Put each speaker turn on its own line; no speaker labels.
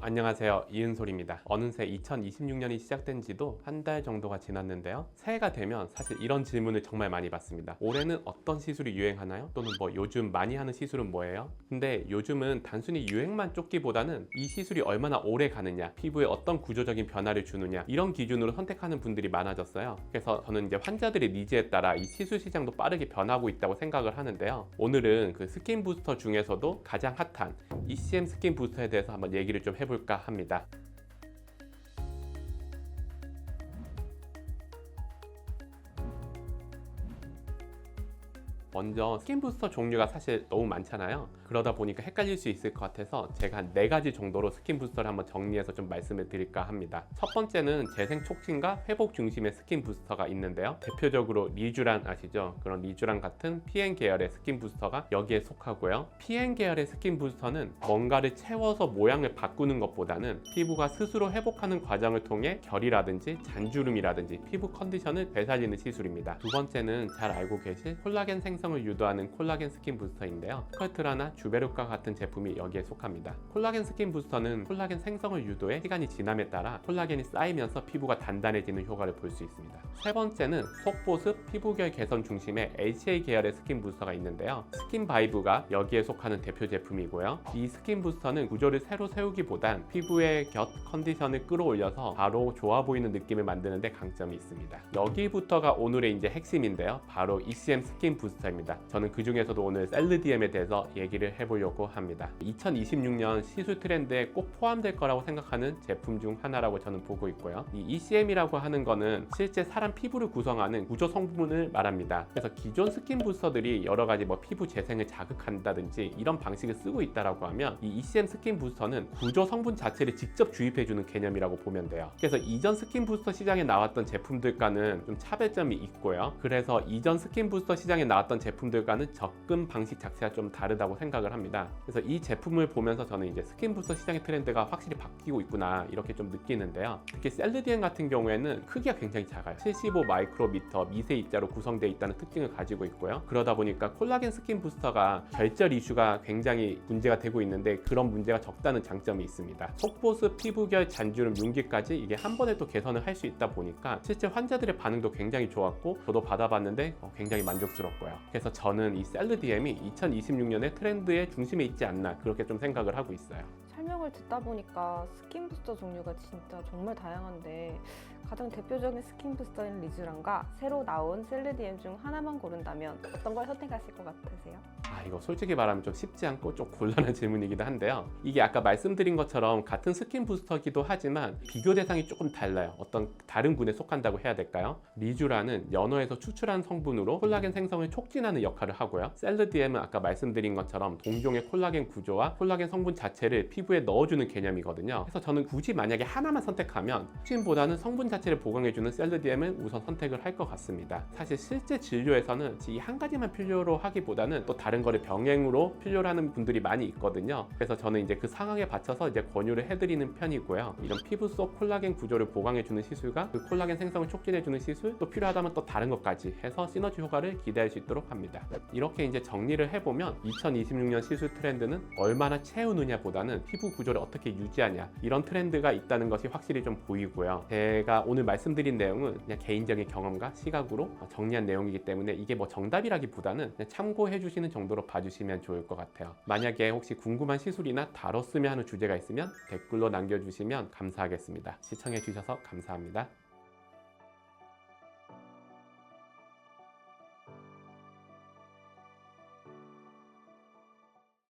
안녕하세요, 이은솔입니다. 어느새 2026년이 시작된 지도 한 달 정도가 지났는데요. 새해가 되면 사실 이런 질문을 정말 많이 받습니다. 올해는 어떤 시술이 유행하나요? 또는 요즘 많이 하는 시술은 뭐예요? 근데 요즘은 단순히 유행만 쫓기보다는 이 시술이 얼마나 오래 가느냐, 피부에 어떤 구조적인 변화를 주느냐, 이런 기준으로 선택하는 분들이 많아졌어요. 그래서 저는 이제 환자들의 니즈에 따라 이 시술 시장도 빠르게 변하고 있다고 생각을 하는데요. 오늘은 그 스킨 부스터 중에서도 가장 핫한 ECM 스킨 부스터에 대해서 한번 얘기를 좀 해볼까 합니다. 먼저 스킨 부스터 종류가 사실 너무 많잖아요. 그러다 보니까 헷갈릴 수 있을 것 같아서 제가 한 4가지 정도로 스킨 부스터를 한번 정리해서 좀 말씀을 드릴까 합니다. 첫 번째는 재생 촉진과 회복 중심의 스킨 부스터가 있는데요. 대표적으로 리쥬란 아시죠? 그런 리쥬란 같은 PN 계열의 스킨 부스터가 여기에 속하고요. PN 계열의 스킨 부스터는 뭔가를 채워서 모양을 바꾸는 것보다는 피부가 스스로 회복하는 과정을 통해 결이라든지 잔주름이라든지 피부 컨디션을 되살리는 시술입니다. 두 번째는 잘 알고 계실 콜라겐 생성을 유도하는 콜라겐 스킨 부스터인데요. 스컬트라나 주베르과 같은 제품이 여기에 속합니다. 콜라겐 스킨 부스터는 콜라겐 생성을 유도해 시간이 지남에 따라 콜라겐이 쌓이면서 피부가 단단해지는 효과를 볼 수 있습니다. 세 번째는 속보습, 피부결 개선 중심의 HA 계열의 스킨 부스터가 있는데요. 스킨 바이브가 여기에 속하는 대표 제품이고요. 이 스킨 부스터는 구조를 새로 세우기보단 피부의 곁 컨디션을 끌어올려서 바로 좋아 보이는 느낌을 만드는 데 강점이 있습니다. 여기부터가 오늘의 이제 핵심인데요. 바로 ECM 스킨 부스터입니다. 저는 그 중에서도 오늘 셀르디엠에 대해서 얘기를 해보려고 합니다. 2026년 시술 트렌드에 꼭 포함될 거라고 생각하는 제품 중 하나라고 저는 보고 있고요. 이 ECM이라고 하는 거는 실제 사람 피부를 구성하는 구조 성분을 말합니다. 그래서 기존 스킨 부스터들이 여러 가지 피부 재생을 자극한다든지 이런 방식을 쓰고 있다라고 하면 이 ECM 스킨 부스터는 구조 성분 자체를 직접 주입해주는 개념이라고 보면 돼요. 그래서 이전 스킨 부스터 시장에 나왔던 제품들과는 좀 차별점이 있고요. 그래서 이전 스킨 부스터 시장에 나왔던 제품들과는 접근 방식 자체가 좀 다르다고 생각을 합니다. 그래서 이 제품을 보면서 저는 이제 스킨 부스터 시장의 트렌드가 확실히 바뀌고 있구나 이렇게 좀 느끼는데요. 특히 셀르디엠 같은 경우에는 크기가 굉장히 작아요. 75 마이크로미터 미세 입자로 구성되어 있다는 특징을 가지고 있고요. 그러다 보니까 콜라겐 스킨 부스터가 결절 이슈가 굉장히 문제가 되고 있는데 그런 문제가 적다는 장점이 있습니다. 속보습, 피부결, 잔주름, 윤기까지 이게 한 번에 또 개선을 할 수 있다 보니까 실제 환자들의 반응도 굉장히 좋았고 저도 받아봤는데 굉장히 만족스럽고요. 그래서 저는 이 셀르디엠이 2026년의 트렌드의 중심에 있지 않나 그렇게 좀 생각을 하고 있어요.
설명을 듣다 보니까 스킨 부스터 종류가 진짜 정말 다양한데 가장 대표적인 스킨 부스터인 리쥬란과 새로 나온 셀르디엠 중 하나만 고른다면 어떤 걸 선택하실 것 같으세요?
이거 솔직히 말하면 좀 쉽지 않고 좀 곤란한 질문이기도 한데요. 이게 아까 말씀드린 것처럼 같은 스킨 부스터기도 하지만 비교 대상이 조금 달라요. 어떤 다른 군에 속한다고 해야 될까요? 리쥬란은 연어에서 추출한 성분으로 콜라겐 생성을 촉진하는 역할을 하고요. 셀르디엠은 아까 말씀드린 것처럼 동종의 콜라겐 구조와 콜라겐 성분 자체를 피부에 넣어주는 개념이거든요. 그래서 저는 굳이 만약에 하나만 선택하면 촉진보다는 성분 자체를 보강해주는 셀르디엠을 우선 선택을 할 것 같습니다. 사실 실제 진료에서는 이 한 가지만 필요로 하기보다는 또 다른 거를 병행으로 필요로 하는 분들이 많이 있거든요. 그래서 저는 이제 그 상황에 맞춰서 이제 권유를 해드리는 편이고요. 이런 피부 속 콜라겐 구조를 보강해주는 시술과 그 콜라겐 생성을 촉진해주는 시술, 또 필요하다면 또 다른 것까지 해서 시너지 효과를 기대할 수 있도록 합니다. 이렇게 이제 정리를 해보면 2026년 시술 트렌드는 얼마나 채우느냐 보다는 피부 구조를 어떻게 유지하냐 이런 트렌드가 있다는 것이 확실히 좀 보이고요. 제가 오늘 말씀드린 내용은 그냥 개인적인 경험과 시각으로 정리한 내용이기 때문에 이게 정답이라기보다는 그냥 참고해 주시는 정도로 봐주시면 좋을 것 같아요. 만약에 혹시 궁금한 시술이나 다뤘으면 하는 주제가 있으면 댓글로 남겨주시면 감사하겠습니다. 시청해 주셔서 감사합니다.